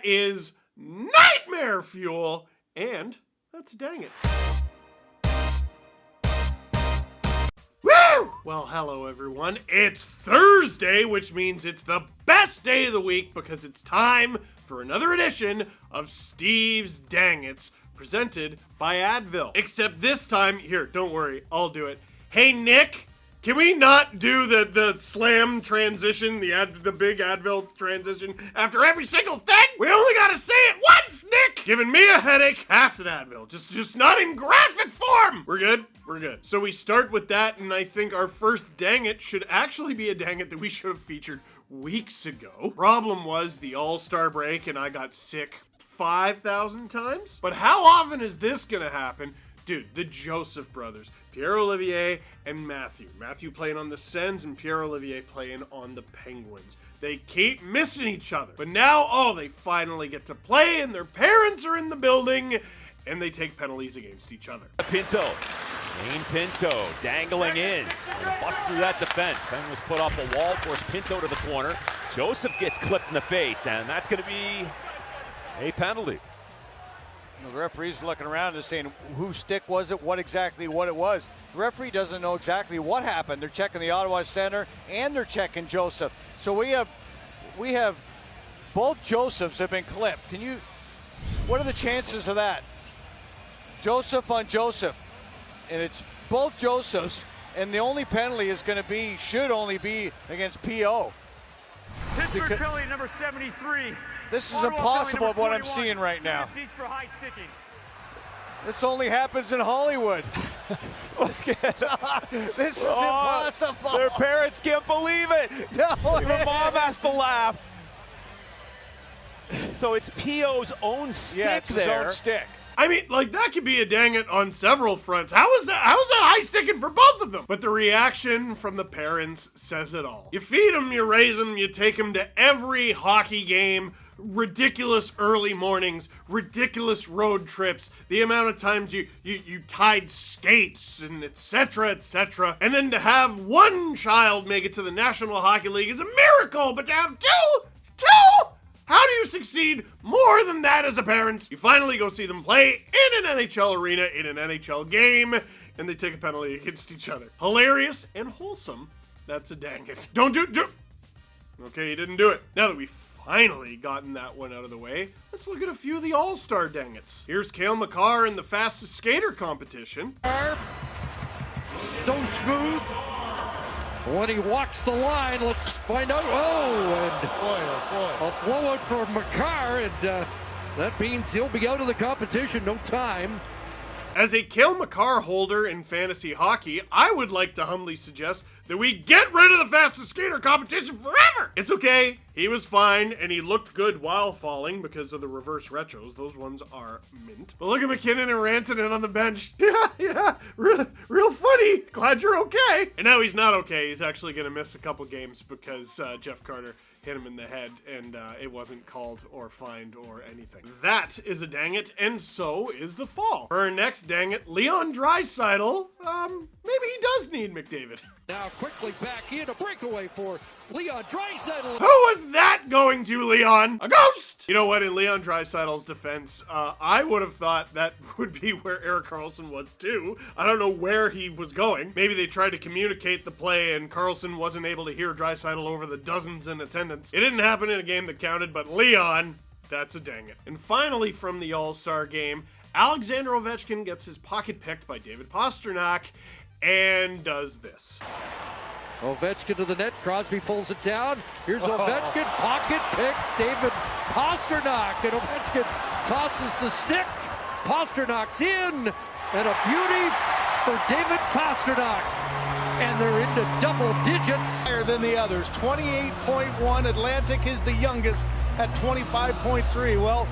is nightmare fuel, and that's dang it. Woo! Well, hello everyone. It's Thursday, which means it's the best day of the week because it's time for another edition of Steve's Dang It's, presented by Advil. Except this time, here, don't worry, I'll do it. Hey Nick, can we not do the slam transition, the big Advil transition after every single thing? We only gotta say it once, Nick! Giving me a headache, pass an Advil. Just not in graphic form! We're good? We're good. So we start with that, and I think our first dang it should actually be a dang it that we should have featured weeks ago. Problem was the All-Star break, and I got sick 5,000 times. But how often is this gonna happen? Dude, the Joseph brothers, Pierre-Olivier and Matthew. Matthew playing on the Sens and Pierre-Olivier playing on the Penguins. They keep missing each other. But now, oh, they finally get to play and their parents are in the building and they take penalties against each other. Pinto, Shane Pinto, dangling in. Bust through that defense. Ben was put up a wall, forced Pinto to the corner. Joseph gets clipped in the face, and that's going to be a penalty. The referee's looking around and saying, whose stick was it, what it was. The referee doesn't know exactly what happened. They're checking the Ottawa center and they're checking Joseph. So we have both Josephs have been clipped. What are the chances of that? Joseph on Joseph. And it's both Josephs, and the only penalty is going to be, should only be against P.O. Pittsburgh penalty number 73. This is impossible what I'm seeing right now. For high sticking. This only happens in Hollywood. Look at this is impossible. Their parents can't believe it. No, even mom has to laugh. So it's P.O.'s own stick yeah, it's there. His own stick. I mean, like, that could be a dang it on several fronts. How is that high sticking for both of them? But the reaction from the parents says it all. You feed them, you raise them, you take them to every hockey game, ridiculous early mornings, ridiculous road trips, the amount of times you tied skates, and etc., etc. And then to have one child make it to the National Hockey League is a miracle, but to have two? How do you succeed more than that as a parent? You finally go see them play in an NHL arena, in an NHL game, and they take a penalty against each other. Hilarious and wholesome. That's a dang it. Don't do. Okay, you didn't do it. Now that we've finally gotten that one out of the way, let's look at a few of the all-star dang it's. Here's Cale Makar in the fastest skater competition. So smooth. When he walks the line, let's find out. A blowout for Makar, and that means he'll be out of the competition, no time. As a Cale Makar holder in fantasy hockey, I would like to humbly suggest that we get rid of the fastest skater competition forever! It's okay, he was fine, and he looked good while falling because of the reverse retros. Those ones are mint. But look at McKinnon and Rantanen on the bench. Yeah, real funny. Glad you're okay. And now he's not okay. He's actually gonna miss a couple games because Jeff Carter hit him in the head, and it wasn't called or fined or anything. That is a dang it, and so is the fall. For our next dang it, Leon Draisaitl, maybe he does need McDavid. Now quickly back in, a breakaway for Leon Draisaitl. Who was that going to, Leon? A ghost! You know what, in Leon Draisaitl's defense, I would have thought that would be where Erik Karlsson was too. I don't know where he was going. Maybe they tried to communicate the play and Karlsson wasn't able to hear Draisaitl over the dozens in attendance. It didn't happen in a game that counted, but Leon, that's a dang it. And finally from the All-Star game, Alexander Ovechkin gets his pocket picked by David Pastrnak and does this. Ovechkin to the net, Crosby pulls it down. Here's Ovechkin, pocket pick, David Pastrnak, and Ovechkin tosses the stick. Pasternak's in, and a beauty for David Pastrnak. And they're into double digits. Higher than the others, 28.1. Atlantic is the youngest at 25.3. Well,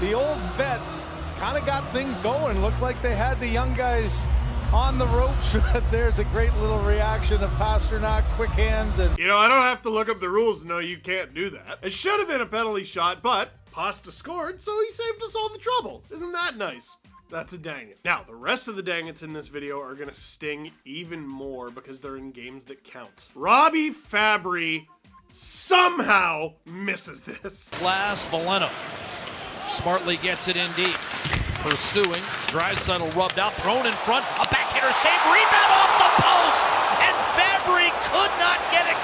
the old vets kind of got things going. Looked like they had the young guys on the ropes. There's a great little reaction of Pastrnak, quick hands. And you know, I don't have to look up the rules to know you can't do that. It should have been a penalty shot, but Pasta scored, so he saved us all the trouble. Isn't that nice? That's a dang it. Now, the rest of the dang it's in this video are gonna sting even more because they're in games that count. Robbie Fabbri somehow misses this. Last Valeno Smartly gets it in deep. Pursuing. Draisaitl rubbed out, thrown in front. A backhander save, rebound off the post. And Fabbri could not get it.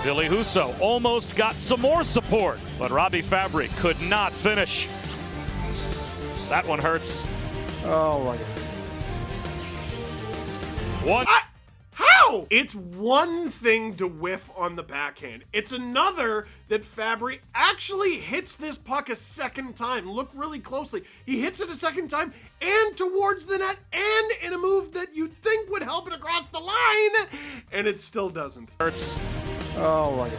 Billy Husso almost got some more support, but Robby Fabbri could not finish. That one hurts. Oh, my God. One. How? It's one thing to whiff on the backhand. It's another that Fabbri actually hits this puck a second time. Look really closely. He hits it a second time and towards the net and in a move that you'd think would help it across the line, and it still doesn't. Hurts. Oh, my God.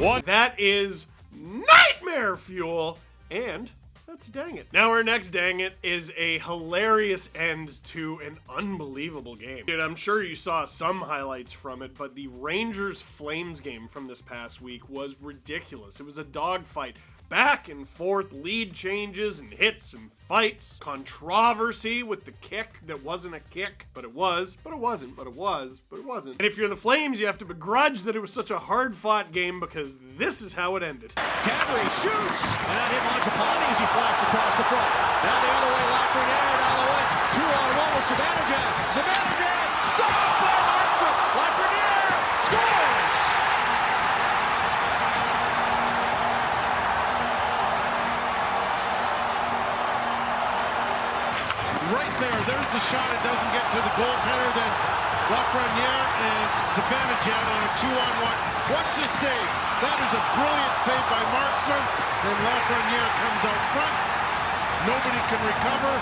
One. That is nightmare fuel, and that's dang it. Now our next dang it is a hilarious end to an unbelievable game. Dude, I'm sure you saw some highlights from it, but the Rangers-Flames game from this past week was ridiculous. It was a dogfight. Back and forth, lead changes and hits and fights, controversy with the kick that wasn't a kick, but it was, but it wasn't, but it was, but it wasn't. And if you're the Flames, you have to begrudge that it was such a hard-fought game because this is how it ended. Fabbri shoots, and that hit Mangiapane as he flashed across the front. Now the other way, Lafreniere down the wing. 2-on-1 with Zibanejad. Zibanejad stopped by Markstrom. Lafreniere scores! Right there's the shot. It doesn't get to the goaltender. Then Lafreniere and Zibanejad on a 2-on-1. Watch this save. That is a brilliant save by Markstrom. Then Lafreniere comes out front. Nobody can recover.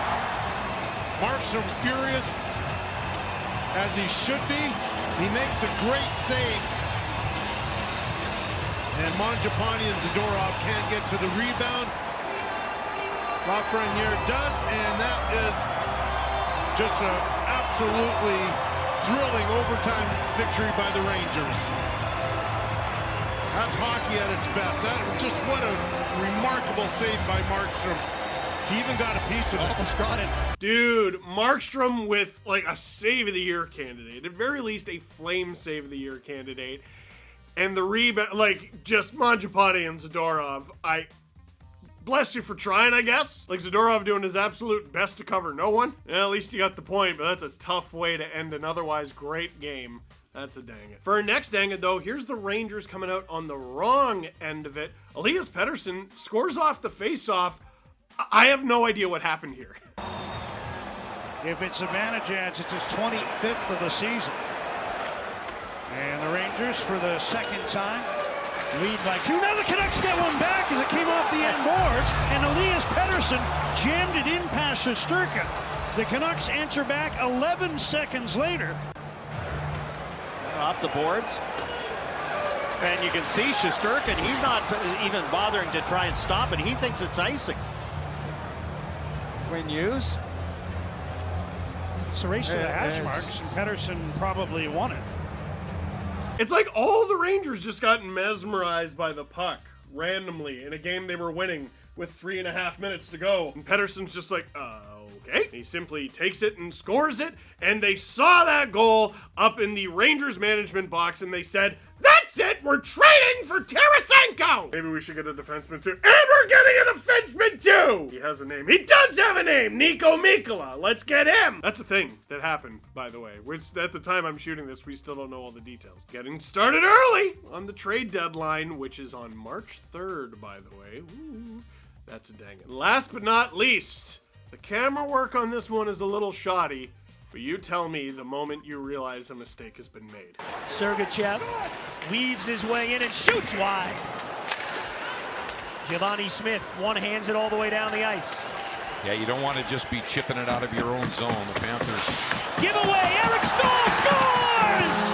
Markstrom furious, as he should be. He makes a great save. And Mangiapane and Zadorov can't get to the rebound. Lafreniere does, and that is just an absolutely thrilling overtime victory by the Rangers. That's hockey at its best. That just what a remarkable save by Markstrom. He even got a piece of it. Almost got it. Dude, Markstrom with like a Save of the Year candidate, at very least a Flame Save of the Year candidate, and the rebound, like just Mangiapane and Zadorov. Bless you for trying, I guess. Like Zadorov doing his absolute best to cover no one. Yeah, at least you got the point, but that's a tough way to end an otherwise great game. That's a dang it. For our next dang it, though, here's the Rangers coming out on the wrong end of it. Elias Pederson scores off the face-off. I have no idea what happened here. If it's Zibanejad's, it's his 25th of the season. And the Rangers, for the second time, lead by 2. Now the Canucks get one back as it came off the end boards, and Elias Pederson jammed it in past Shesterkin. The Canucks answer back 11 seconds later. Off the boards. And you can see Shesterkin, he's not even bothering to try and stop it. He thinks it's icing. Quinn Hughes. It's a race to the hash marks, and Pederson probably won it. It's like all the Rangers just got mesmerized by the puck randomly in a game they were winning with 3.5 minutes to go. And Pederson's just like, okay. He simply takes it and scores it, and they saw that goal up in the Rangers management box, and they said, that's it, we're trading for Tarasenko! Maybe we should get a defenseman too. And we're getting a defenseman too! He has a name. He does have a name! Nico Mikkola. Let's get him! That's a thing that happened, by the way. Which, at the time I'm shooting this, we still don't know all the details. Getting started early on the trade deadline, which is on March 3rd, by the way. Ooh, that's a dang it. Last but not least, the camera work on this one is a little shoddy, but you tell me the moment you realize a mistake has been made. Sergachev weaves his way in and shoots wide. Giovanni Smith one-hands it all the way down the ice. Yeah, you don't want to just be chipping it out of your own zone. The Panthers. Giveaway, Eric Stahl scores!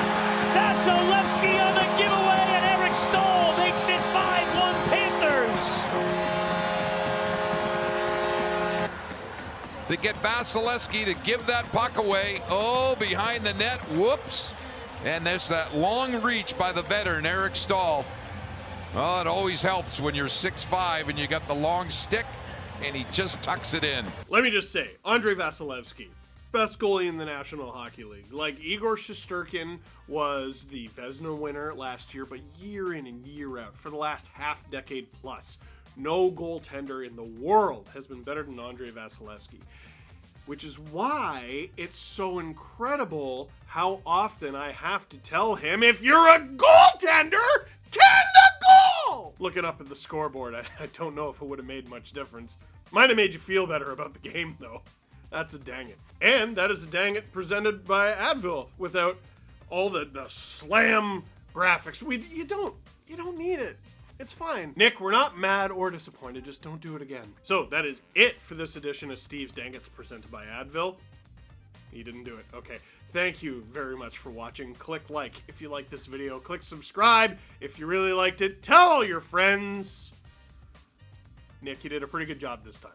Vasilevskiy on the giveaway, and Eric Stahl makes it 5-1 Panthers. To get Vasilevskiy to give that puck away. Oh, behind the net. Whoops. And there's that long reach by the veteran, Eric Stahl. Oh, it always helps when you're 6'5" and you got the long stick, and he just tucks it in. Let me just say, Andrei Vasilevskiy, best goalie in the National Hockey League. Like, Igor Shesterkin was the Vezina winner last year, but year in and year out, for the last half decade plus, no goaltender in the world has been better than Andrei Vasilevskiy. Which is why it's so incredible how often I have to tell him, if you're a goaltender, tend the goal! Looking up at the scoreboard, I don't know if it would have made much difference. Might have made you feel better about the game, though. That's a dang it. And that is a dang it presented by Advil without all the slam graphics. You don't need it. It's fine. Nick, we're not mad or disappointed. Just don't do it again. So that is it for this edition of Steve's Dang It's presented by Advil. He didn't do it. Okay. Thank you very much for watching. Click like if you like this video. Click subscribe if you really liked it. Tell all your friends. Nick, you did a pretty good job this time.